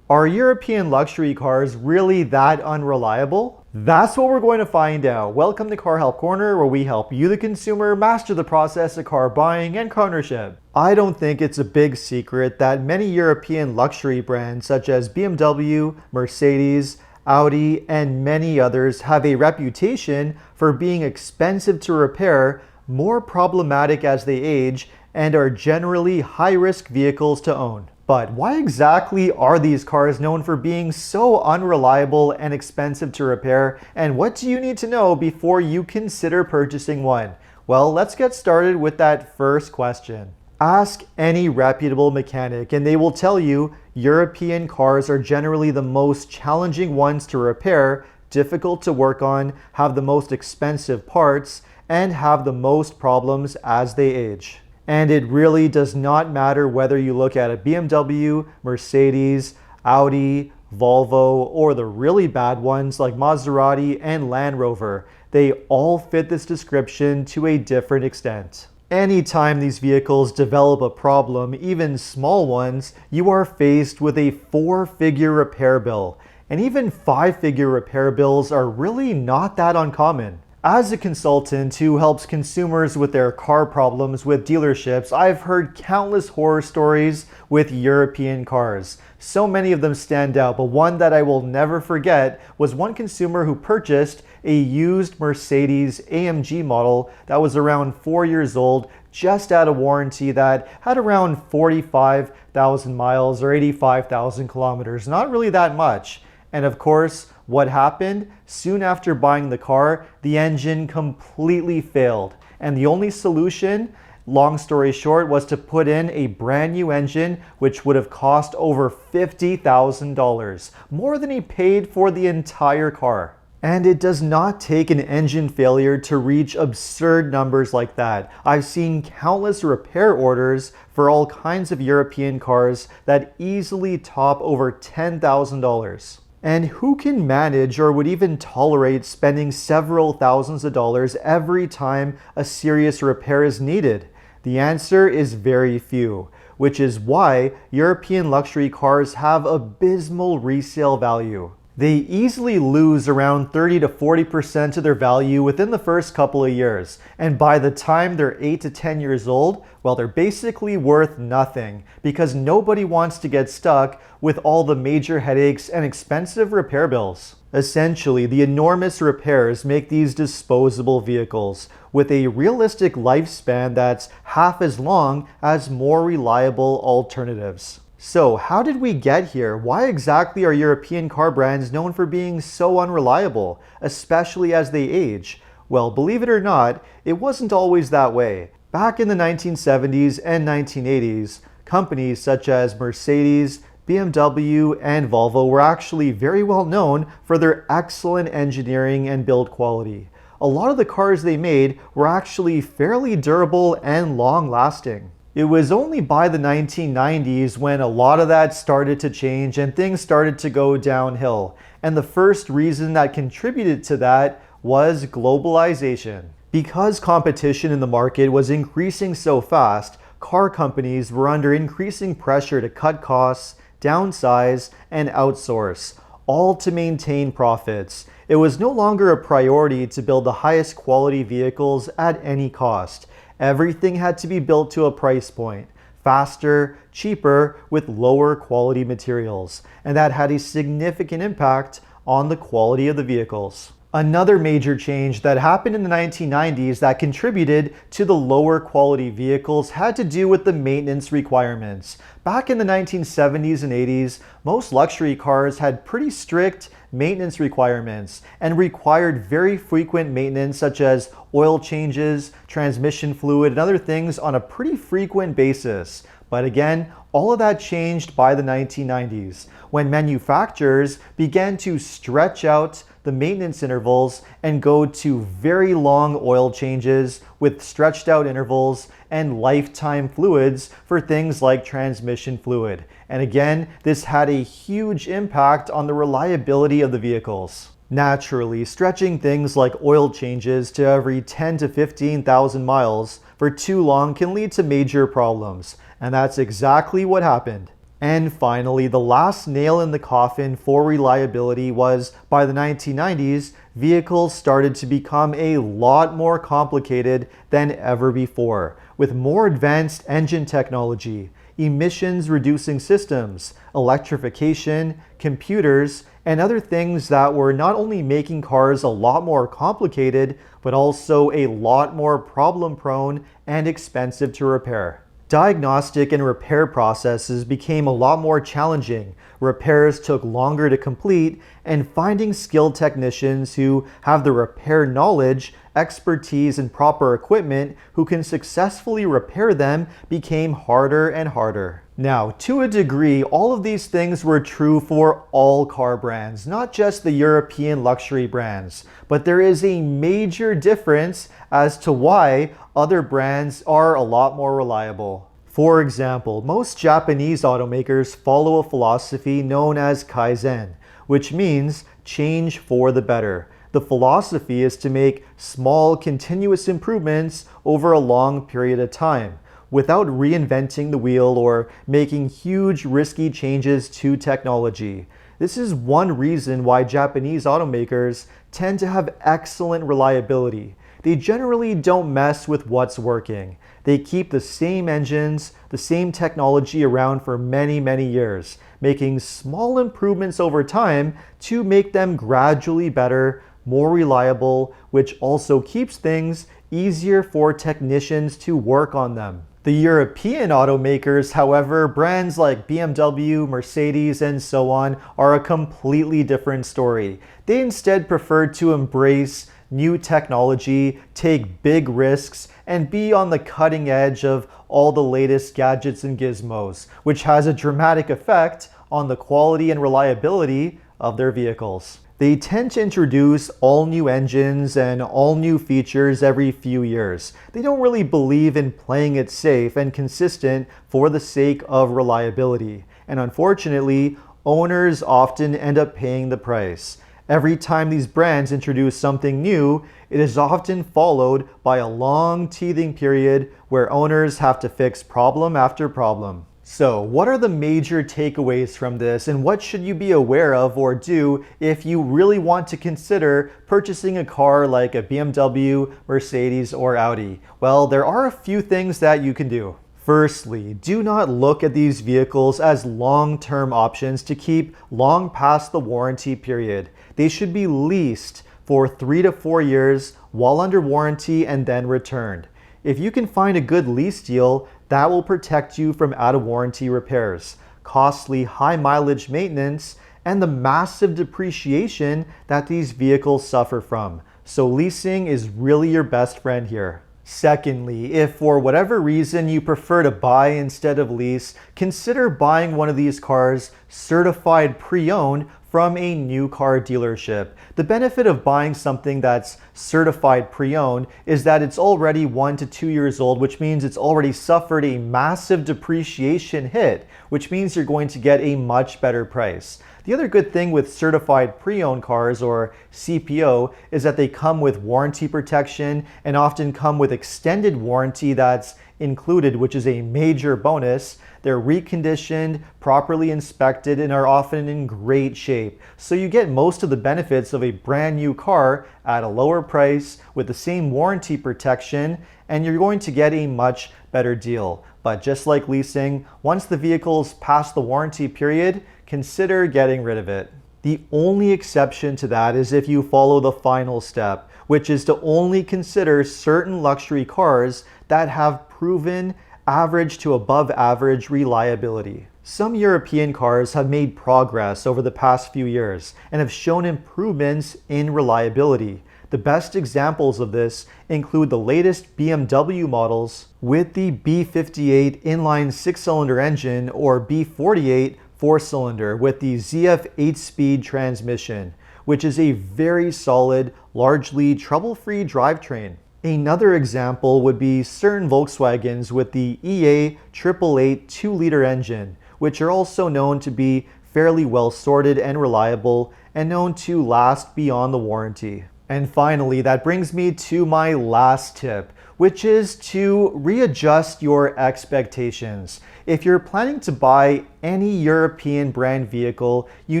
Are European luxury cars really that unreliable? That's what we're going to find out. Welcome to Car Help Corner, where we help you, the consumer, master the process of car buying and car ownership. I don't think it's a big secret that many European luxury brands such as BMW, Mercedes, Audi, and many others have a reputation for being expensive to repair, more problematic as they age, and are generally high-risk vehicles to own. But why exactly are these cars known for being so unreliable and expensive to repair, and what do you need to know before you consider purchasing one? Well, let's get started with that first question. Ask any reputable mechanic and they will tell you European cars are generally the most challenging ones to repair, difficult to work on, have the most expensive parts, and have the most problems as they age. And it really does not matter whether you look at a BMW, Mercedes, Audi, Volvo, or the really bad ones like Maserati and Land Rover. They all fit this description to a different extent. Anytime these vehicles develop a problem, even small ones, you are faced with a 4-figure repair bill. And even 5-figure repair bills are really not that uncommon. As a consultant who helps consumers with their car problems with dealerships, I've heard countless horror stories with European cars. So many of them stand out, but one that I will never forget was one consumer who purchased a used Mercedes AMG model that was around 4 years old, just out of warranty, that had around 45,000 miles or 85,000 kilometers. Not really that much. And of course, what happened? Soon after buying the car, the engine completely failed. And the only solution, long story short, was to put in a brand new engine, which would have cost over $50,000, more than he paid for the entire car. And it does not take an engine failure to reach absurd numbers like that. I've seen countless repair orders for all kinds of European cars that easily top over $10,000. And who can manage or would even tolerate spending several thousands of dollars every time a serious repair is needed? The answer is very few, which is why European luxury cars have abysmal resale value. They easily lose around 30 to 40% of their value within the first couple of years, and by the time they're 8 to 10 years old, well, they're basically worth nothing because nobody wants to get stuck with all the major headaches and expensive repair bills. Essentially, the enormous repairs make these disposable vehicles with a realistic lifespan that's half as long as more reliable alternatives. So how did we get here? Why exactly are European car brands known for being so unreliable, especially as they age? Well, believe it or not, it wasn't always that way. Back in the 1970s and 1980s, companies such as Mercedes, BMW, and Volvo were actually very well known for their excellent engineering and build quality. A lot of the cars they made were actually fairly durable and long-lasting. It was only by the 1990s when a lot of that started to change and things started to go downhill. And the first reason that contributed to that was globalization. Because competition in the market was increasing so fast, car companies were under increasing pressure to cut costs, downsize, and outsource, all to maintain profits. It was no longer a priority to build the highest quality vehicles at any cost. Everything had to be built to a price point, faster, cheaper, with lower quality materials, and that had a significant impact on the quality of the vehicles. Another major change that happened in the 1990s that contributed to the lower quality vehicles had to do with the maintenance requirements. Back in the 1970s and 80s, most luxury cars had pretty strict maintenance requirements and required very frequent maintenance such as oil changes, transmission fluid, and other things on a pretty frequent basis. But again, all of that changed by the 1990s, when manufacturers began to stretch out the maintenance intervals and go to very long oil changes with stretched out intervals and lifetime fluids for things like transmission fluid. And again, this had a huge impact on the reliability of the vehicles. Naturally, stretching things like oil changes to every 10 to 15,000 miles for too long can lead to major problems, and that's exactly what happened. And finally, the last nail in the coffin for reliability was by the 1990s, vehicles started to become a lot more complicated than ever before, with more advanced engine technology, emissions reducing systems, electrification, computers, and other things that were not only making cars a lot more complicated, but also a lot more problem prone and expensive to repair. Diagnostic and repair processes became a lot more challenging, repairs took longer to complete, and finding skilled technicians who have the repair knowledge, expertise, and proper equipment who can successfully repair them became harder and harder. Now, to a degree, all of these things were true for all car brands, not just the European luxury brands. But there is a major difference as to why other brands are a lot more reliable. For example, most Japanese automakers follow a philosophy known as Kaizen, which means change for the better. The philosophy is to make small, continuous improvements over a long period of time, without reinventing the wheel or making huge, risky changes to technology. This is one reason why Japanese automakers tend to have excellent reliability. They generally don't mess with what's working. They keep the same engines, the same technology around for many, many years, making small improvements over time to make them gradually better, more reliable, which also keeps things easier for technicians to work on them. The European automakers, however, brands like BMW, Mercedes, and so on, are a completely different story. They instead prefer to embrace new technology, take big risks, and be on the cutting edge of all the latest gadgets and gizmos, which has a dramatic effect on the quality and reliability of their vehicles. They tend to introduce all new engines and all new features every few years. They don't really believe in playing it safe and consistent for the sake of reliability. And unfortunately, owners often end up paying the price. Every time these brands introduce something new, it is often followed by a long teething period where owners have to fix problem after problem. So, what are the major takeaways from this, and what should you be aware of or do if you really want to consider purchasing a car like a BMW, Mercedes, or Audi? Well, there are a few things that you can do. Firstly, do not look at these vehicles as long-term options to keep long past the warranty period. They should be leased for 3 to 4 years while under warranty and then returned. If you can find a good lease deal, that will protect you from out-of-warranty repairs, costly high-mileage maintenance, and the massive depreciation that these vehicles suffer from. So leasing is really your best friend here. Secondly, if for whatever reason you prefer to buy instead of lease, consider buying one of these cars certified pre-owned from a new car dealership. The benefit of buying something that's certified pre-owned is that it's already 1 to 2 years old, which means it's already suffered a massive depreciation hit, which means you're going to get a much better price. The other good thing with certified pre-owned cars, or CPO, is that they come with warranty protection and often come with extended warranty that's included, which is a major bonus. They're reconditioned, properly inspected, and are often in great shape. So you get most of the benefits of a brand new car at a lower price with the same warranty protection, and you're going to get a much better deal. But just like leasing, once the vehicle's past the warranty period, consider getting rid of it. The only exception to that is if you follow the final step, which is to only consider certain luxury cars that have proven average to above average reliability. Some European cars have made progress over the past few years and have shown improvements in reliability. The best examples of this include the latest BMW models with the B58 inline 6-cylinder engine or B48 4-cylinder with the ZF 8-speed transmission, which is a very solid, largely trouble-free drivetrain. Another example would be certain Volkswagens with the EA 888 2-liter engine, which are also known to be fairly well sorted and reliable and known to last beyond the warranty. And finally, that brings me to my last tip, which is to readjust your expectations. If you're planning to buy any European brand vehicle, you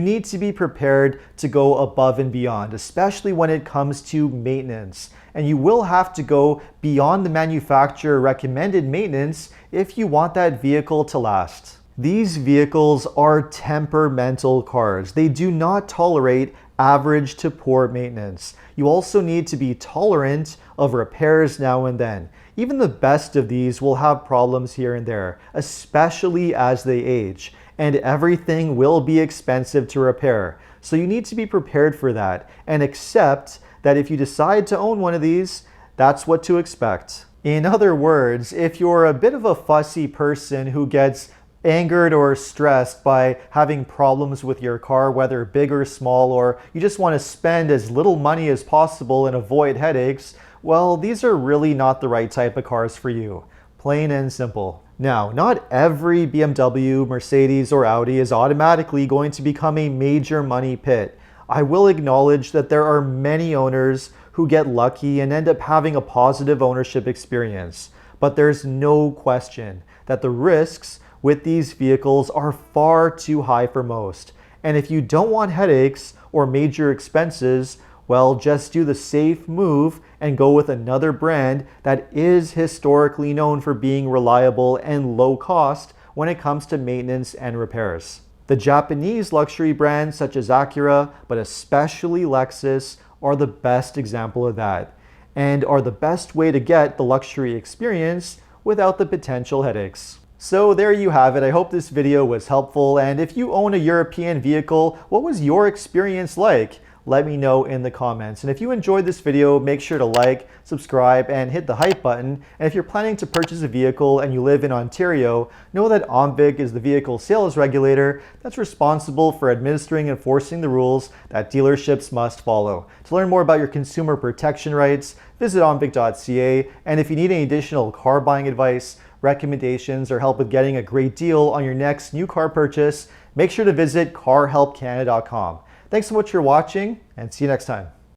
need to be prepared to go above and beyond, especially when it comes to maintenance. And you will have to go beyond the manufacturer recommended maintenance if you want that vehicle to last. These vehicles are temperamental cars. They do not tolerate average to poor maintenance. You also need to be tolerant of repairs now and then. Even the best of these will have problems here and there, especially as they age, and everything will be expensive to repair. So you need to be prepared for that and accept that if you decide to own one of these, that's what to expect. In other words, if you're a bit of a fussy person who gets angered or stressed by having problems with your car, whether big or small, or you just want to spend as little money as possible and avoid headaches, well, these are really not the right type of cars for you. Plain and simple. Now, not every BMW, Mercedes, or Audi is automatically going to become a major money pit. I will acknowledge that there are many owners who get lucky and end up having a positive ownership experience. But there's no question that the risks with these vehicles are far too high for most. And if you don't want headaches or major expenses, well, just do the safe move and go with another brand that is historically known for being reliable and low cost when it comes to maintenance and repairs. The Japanese luxury brands such as Acura, but especially Lexus, are the best example of that, and are the best way to get the luxury experience without the potential headaches. So there you have it. I hope this video was helpful, and if you own a European vehicle, what was your experience like? Let me know in the comments. And if you enjoyed this video, make sure to like, subscribe, and hit the hype button. And if you're planning to purchase a vehicle and you live in Ontario, know that OMVIC is the vehicle sales regulator that's responsible for administering and enforcing the rules that dealerships must follow. To learn more about your consumer protection rights, visit omvic.ca. And if you need any additional car buying advice, recommendations, or help with getting a great deal on your next new car purchase, make sure to visit carhelpcanada.com. Thanks so much for watching, and see you next time.